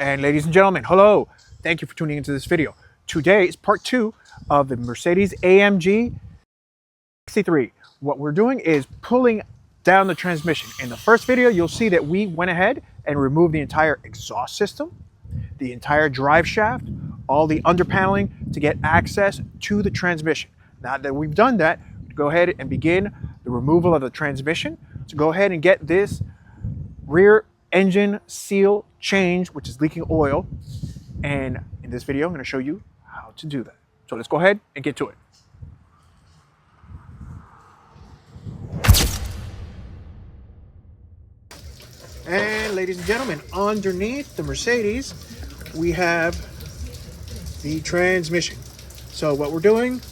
And ladies and gentlemen, hello. Thank you for tuning into this video. Today is part 2 of the Mercedes AMG E63. What we're doing is pulling down the transmission. In the first video, you'll see that we went ahead and removed the entire exhaust system, the entire drive shaft, all the underpaneling to get access to the transmission. Now that we've done that, go ahead and begin the removal of the transmission. So go ahead and get this rear engine seal change, which is leaking oil. And in this video, I'm going to show you how to do that. So let's go ahead and get to it. And ladies and gentlemen, underneath the Mercedes, we have the transmission. So what we're doing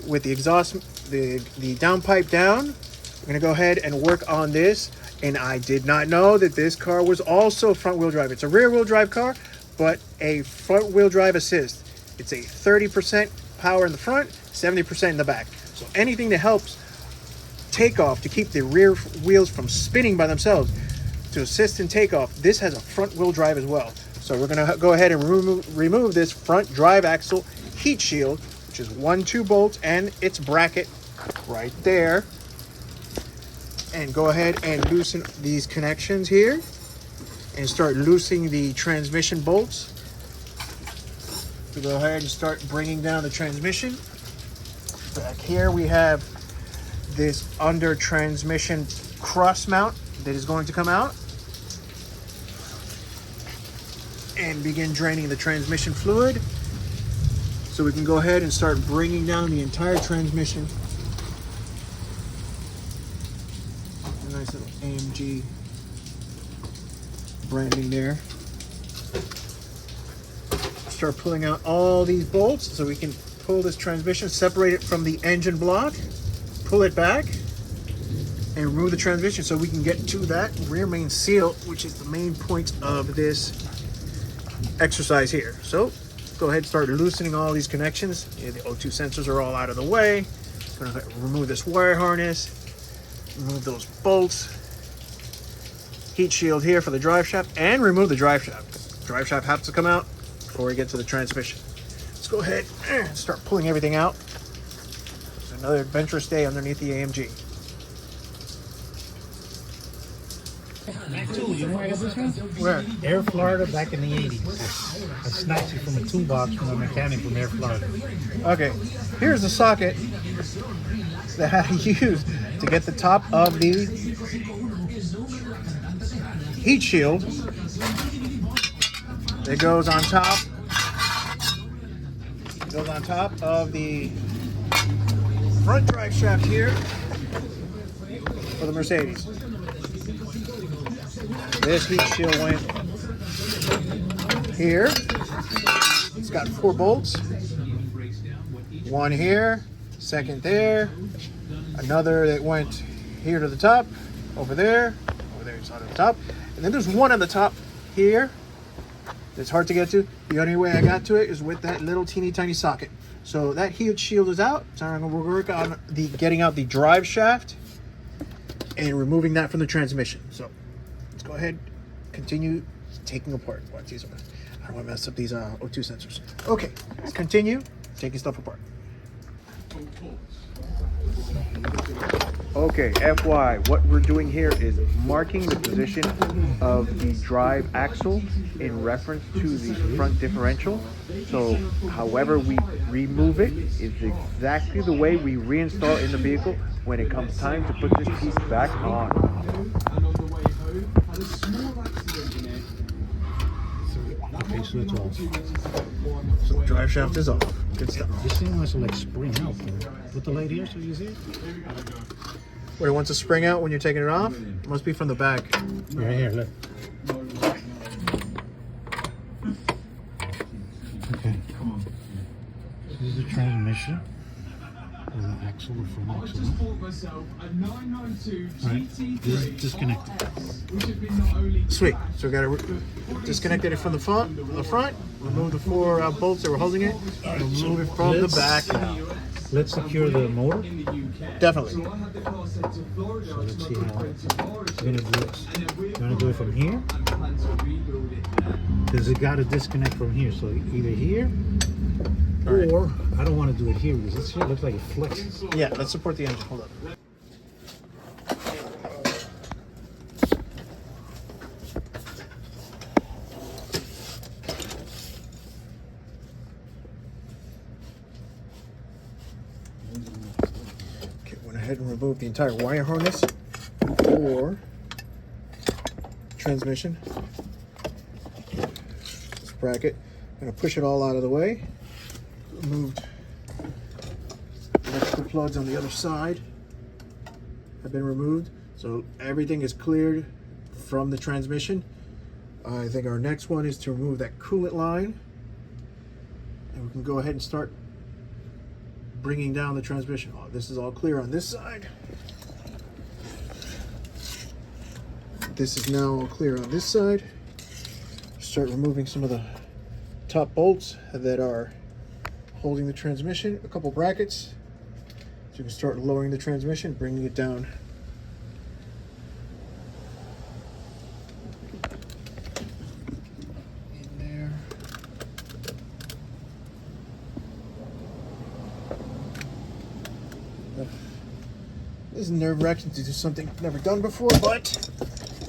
with the exhaust, the downpipe down, we're going to go ahead and work on this. And I did not know that this car was also front wheel drive. It's a rear wheel drive car, but a front wheel drive assist. It's a 30% power in the front, 70% in the back. So anything that helps takeoff to keep the rear wheels from spinning by themselves, to assist in takeoff, this has a front wheel drive as well. So we're gonna go ahead and remove this front drive axle heat shield, which is 1-2 bolts and its bracket right there. And go ahead and loosen these connections here and start loosening the transmission bolts. So go ahead and start bringing down the transmission. Back here we have this under transmission cross mount that is going to come out and begin draining the transmission fluid. So we can go ahead and start bringing down the entire transmission. Nice little AMG branding there. Start pulling out all these bolts so we can pull this transmission, separate it from the engine block, pull it back, and remove the transmission so we can get to that rear main seal, which is the main point of this exercise here. So go ahead and start loosening all these connections. The O2 sensors are all out of the way. I'm gonna remove this wire harness, remove those bolts, heat shield here for the drive shaft, and remove the drive shaft. Drive shaft has to come out before we get to the transmission. Let's go ahead and start pulling everything out. It's another adventurous day underneath the AMG. Where? Air Florida back in the 80s. I snatched it from a toolbox from a mechanic from Air Florida. Okay, here's the socket that I used to get the top of the heat shield. It goes on top. It goes on top of the front drive shaft here for the Mercedes. This heat shield went here. It's got 4 bolts. One here, second there, another that went here to the top, over there it's not at the top, and then there's one on the top here that's hard to get to. The only way I got to it is with that little teeny tiny socket. So that heat shield is out. So I'm going to work on getting out the drive shaft and removing that from the transmission. So let's go ahead, continue taking apart. Watch these. I don't want to mess up these O2 sensors. Okay, let's continue taking stuff apart. Okay, FY, what we're doing here is marking the position of the drive axle in reference to the front differential. So however we remove it is exactly the way we reinstall in the vehicle when it comes time to put this piece back on. Okay, so it's off. So the drive shaft is off. Good stuff. This thing wants to like spring out. With the light here, so you see it? Where it wants to spring out when you're taking it off? It must be from the back. Right here, look. Okay. This is the transmission. The axle, the front axle. Alright, this is disconnected. Sweet. So we got to disconnect it from the front, remove the 4 bolts that were holding it, and remove it from the back now. Let's secure the motor. Definitely. So let's see how you're gonna do it. You're gonna do it from here. Because it got to disconnect from here. So either here, or I don't want to do it here because this shit looks like it flexes. Yeah, let's support the engine. Hold up. Okay, went ahead and removed the entire wire harness for transmission. This bracket. I'm gonna push it all out of the way. Removed electrical plugs on the other side have been removed, so everything is cleared from the transmission. I think our next one is to remove that coolant line, and we can go ahead and start bringing down the transmission. Oh, this is all clear on this side. This is now all clear on this side. Start removing some of the top bolts that are holding the transmission, a couple brackets, so you can start lowering the transmission, bringing it down. In there. This is nerve-wracking to do something never done before, but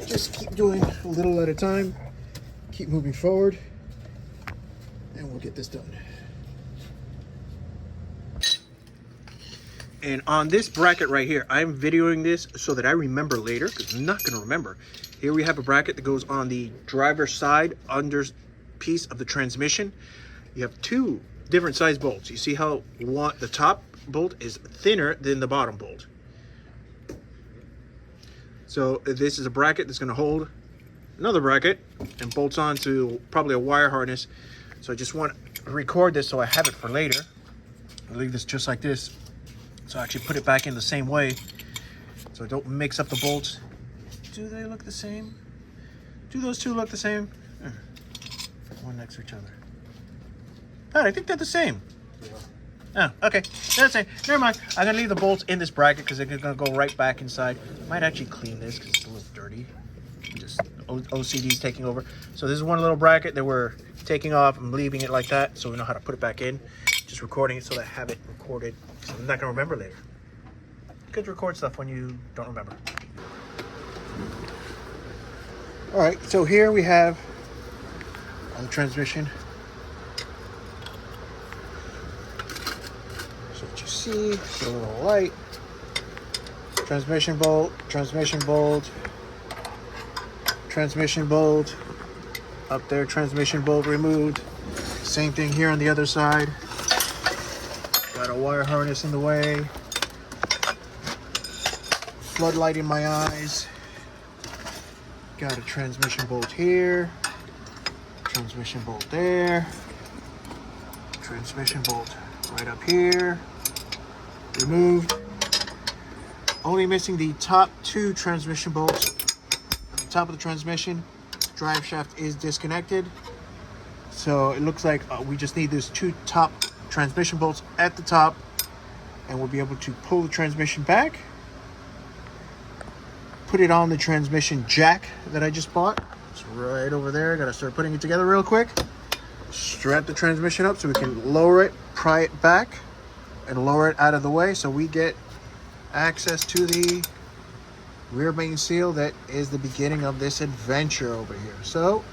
just keep doing a little at a time, keep moving forward, and we'll get this done. And on this bracket right here, I'm videoing this so that I remember later, because I'm not going to remember. Here we have a bracket that goes on the driver's side under piece of the transmission. You have two different size bolts. You see how the top bolt is thinner than the bottom bolt. So this is a bracket that's going to hold another bracket and bolts onto probably a wire harness. So I just want to record this so I have it for later. I'll leave this just like this. So I actually put it back in the same way so I don't mix up the bolts. Do they look the same? Do those two look the same? One next to each other. Oh, I think they're the same. Oh, okay. They're the same. Never mind. I'm going to leave the bolts in this bracket because they're going to go right back inside. Might actually clean this because it's a little dirty. Just OCD's taking over. So this is one little bracket that we're taking off. I'm leaving it like that so we know how to put it back in. Just recording it so that I have it recorded. I'm not gonna remember later. Good to record stuff when you don't remember. All right, so here we have the transmission. So what you see, a little light. Transmission bolt, transmission bolt, transmission bolt. Up there, transmission bolt removed. Same thing here on the other side. Got a wire harness in the way. Floodlight in my eyes. Got a transmission bolt here. Transmission bolt there. Transmission bolt right up here. Removed. Only missing the top two transmission bolts. On the top of the transmission, drive shaft is disconnected. So it looks like we just need those two top transmission bolts at the top, and we'll be able to pull the transmission back, put it on the transmission jack that I just bought. It's right over there. Gotta start putting it together real quick. Strap the transmission up so we can lower it, pry it back, and lower it out of the way so we get access to the rear main seal that is the beginning of this adventure over here. So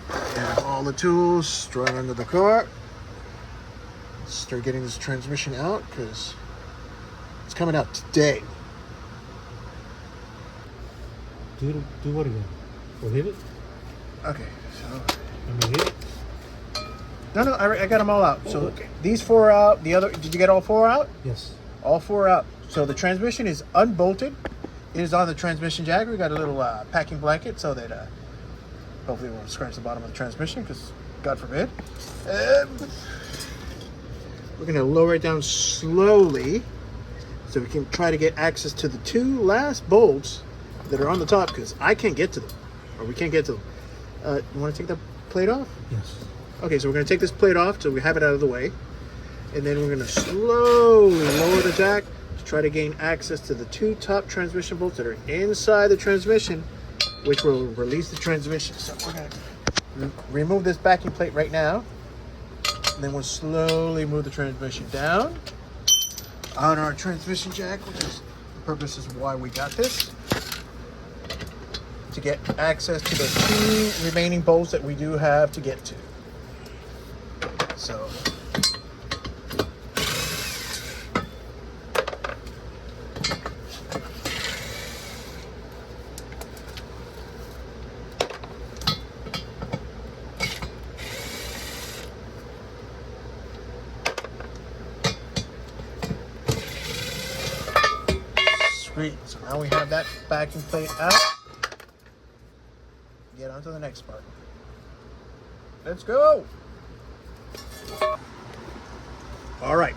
have all the tools strung under the car. Start getting this transmission out because it's coming out today. Do what again? We'll hit it? Okay, so I'm gonna hit it. no, I got them all out. So okay. these four are out. The other, did you get all four out? Yes. All four out. So the transmission is unbolted. It is on the transmission jack. We got a little packing blanket so that hopefully it won't scratch the bottom of the transmission because God forbid. We're going to lower it down slowly so we can try to get access to the two last bolts that are on the top because I can't get to them, or we can't get to them. You want to take that plate off? Yes. Okay, so we're going to take this plate off so we have it out of the way. And then we're going to slowly lower the jack to try to gain access to the two top transmission bolts that are inside the transmission, which will release the transmission. So we're going to remove this backing plate right now. And then we'll slowly move the transmission down on our transmission jack, which is the purpose is why we got this. To get access to the 2 remaining bolts that we do have to get to. So sweet. So now we have that backing plate out. Get on to the next part. Let's go. All right,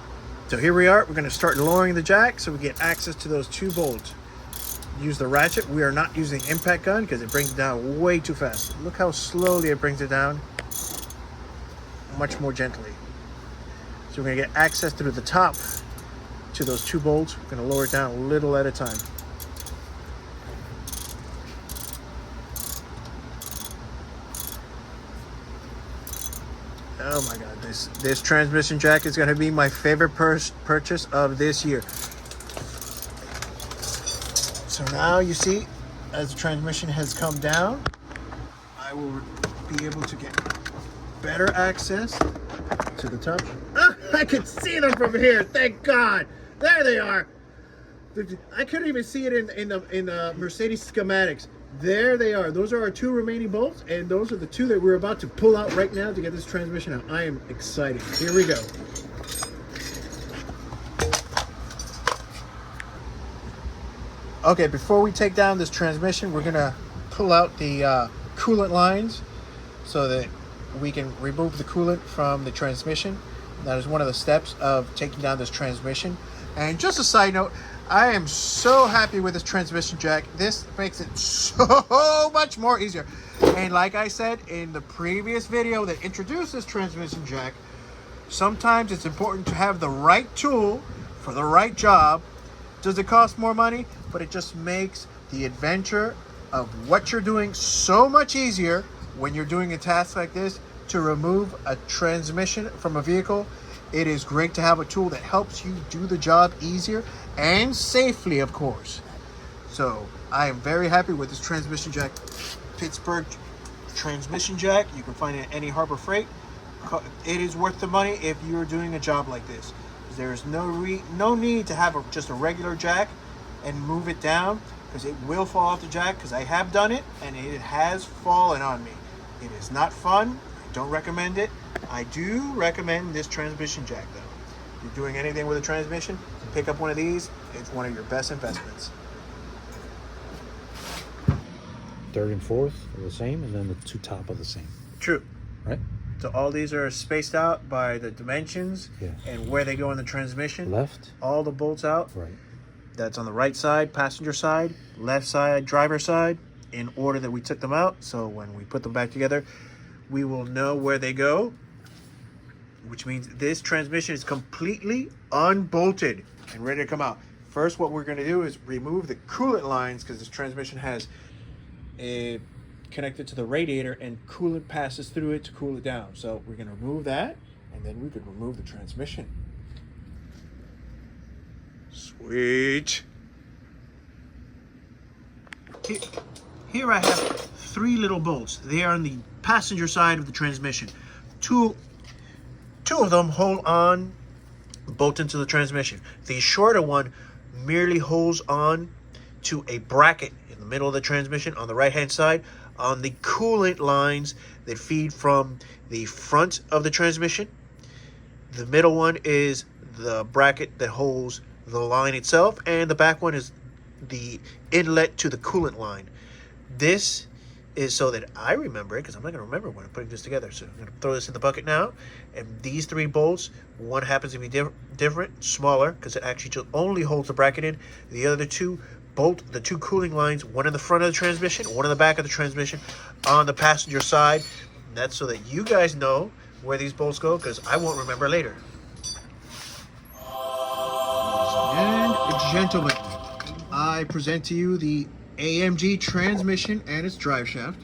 so here we are. We're going to start lowering the jack so we get access to those 2 bolts. Use the ratchet. We are not using impact gun because it brings it down way too fast. Look how slowly it brings it down, much more gently. So we're going to get access through the top to those 2 bolts. We're going to lower it down a little at a time. Oh my God, this transmission jack is going to be my favorite purchase of this year. So now you see, as the transmission has come down, I will be able to get better access to the top. Ah, I can see them from here, thank God. There they are. I couldn't even see it in the Mercedes schematics. There they are. Those are our 2 remaining bolts, and those are the 2 that we're about to pull out right now to get this transmission out. I am excited. Here we go. Okay, before we take down this transmission, we're gonna pull out the coolant lines so that we can remove the coolant from the transmission. That is one of the steps of taking down this transmission. And just a side note, I am so happy with this transmission jack. This makes it so much more easier. And like I said in the previous video that introduced this transmission jack, sometimes it's important to have the right tool for the right job. Does it cost more money? But it just makes the adventure of what you're doing so much easier when you're doing a task like this to remove a transmission from a vehicle. It is great to have a tool that helps you do the job easier and safely, of course. So I am very happy with this transmission jack. Pittsburgh transmission jack. You can find it at any Harbor Freight. It is worth the money if you're doing a job like this. There's no need to have just a regular jack and move it down, because it will fall off the jack, because I have done it and it has fallen on me. It is not fun. I don't recommend it. I do recommend this transmission jack though. If you're doing anything with a transmission, pick up one of these. It's one of your best investments. 3rd and 4th are the same, and then the 2 top are the same. True. Right? So all these are spaced out by the dimensions and where they go in the transmission. Left. All the bolts out. Right. That's on the right side, passenger side, left side, driver side, in order that we took them out. So when we put them back together, we will know where they go, which means this transmission is completely unbolted and ready to come out. First, what we're going to do is remove the coolant lines, because this transmission has a connected to the radiator and coolant passes through it to cool it down. So we're going to remove that, and then we could remove the transmission. Sweet. Here I have 3 little bolts. They are on the passenger side of the transmission. Two of them hold on, bolt into the transmission. The shorter one merely holds on to a bracket in the middle of the transmission on the right hand side on the coolant lines that feed from the front of the transmission. The middle one is the bracket that holds the line itself, and the back one is the inlet to the coolant line. This is so that I remember it, because I'm not going to remember when I'm putting this together. So I'm going to throw this in the bucket now. And these 3 bolts, one happens to be different, smaller, because it actually just only holds the bracket in. The other 2 bolt the 2 cooling lines, one in the front of the transmission, one in the back of the transmission on the passenger side. And that's so that you guys know where these bolts go, because I won't remember later. And gentlemen, I present to you the AMG transmission and its drive shaft.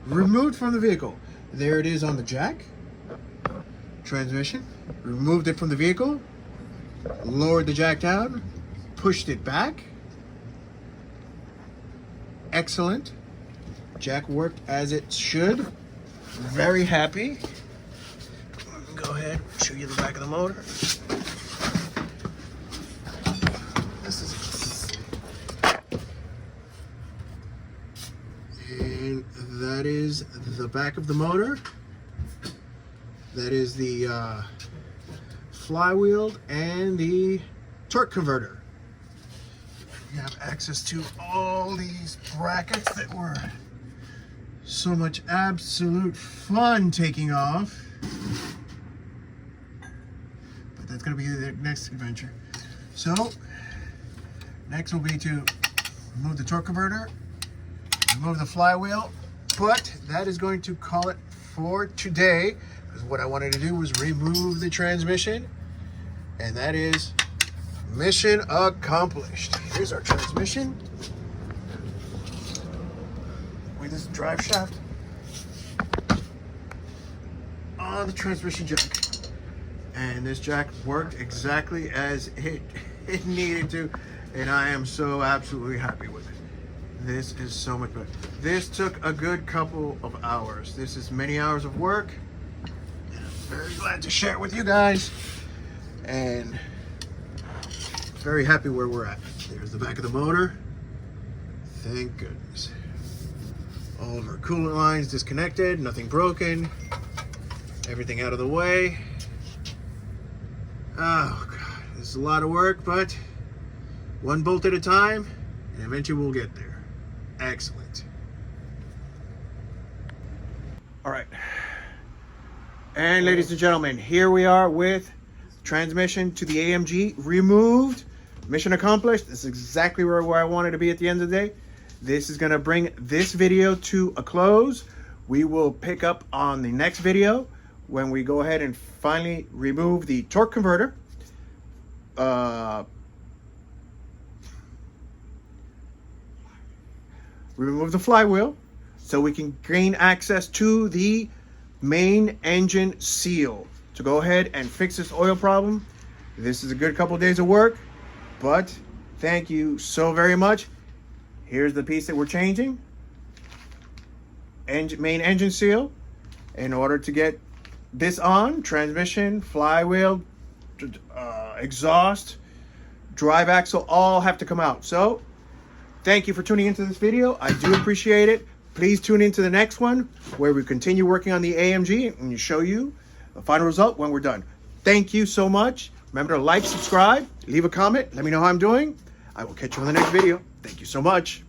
removed from the vehicle. There it is on the jack. Transmission. Removed it from the vehicle. Lowered the jack down. Pushed it back. Excellent. Jack worked as it should. Very happy. Go ahead, show you the back of the motor. This is, and that is the back of the motor. That is the flywheel and the torque converter. You have access to all these brackets that were so much absolute fun taking off. But that's going to be the next adventure. So, next will be to remove the torque converter, remove the flywheel, but that is going to call it for today, because what I wanted to do was remove the transmission, and that is mission accomplished. Here's our transmission with this drive shaft on the transmission jack, and this jack worked exactly as it needed to, and I am so absolutely happy with it. This is so much better. This took a good couple of hours. This is many hours of work, and I'm very glad to share it with you guys, and very happy where we're at. There's the back of the motor. Thank goodness. All of our coolant lines disconnected, nothing broken, everything out of the way. Oh God, this is a lot of work, but one bolt at a time, and eventually we'll get there. Excellent. All right. And ladies and gentlemen, here we are with transmission to the AMG removed. Mission accomplished. This is exactly where I wanted to be at the end of the day. This is going to bring this video to a close. We will pick up on the next video when we go ahead and finally remove the torque converter. Remove the flywheel so we can gain access to the main engine seal to go ahead and fix this oil problem. This is a good couple of days of work, but thank you so very much. Here's the piece that we're changing. Main engine seal. In order to get this on, transmission, flywheel, exhaust, drive axle, all have to come out. So thank you for tuning into this video. I do appreciate it. Please tune into the next one where we continue working on the AMG and show you the final result when we're done. Thank you so much. Remember to like, subscribe, leave a comment, let me know how I'm doing. I will catch you on the next video. Thank you so much.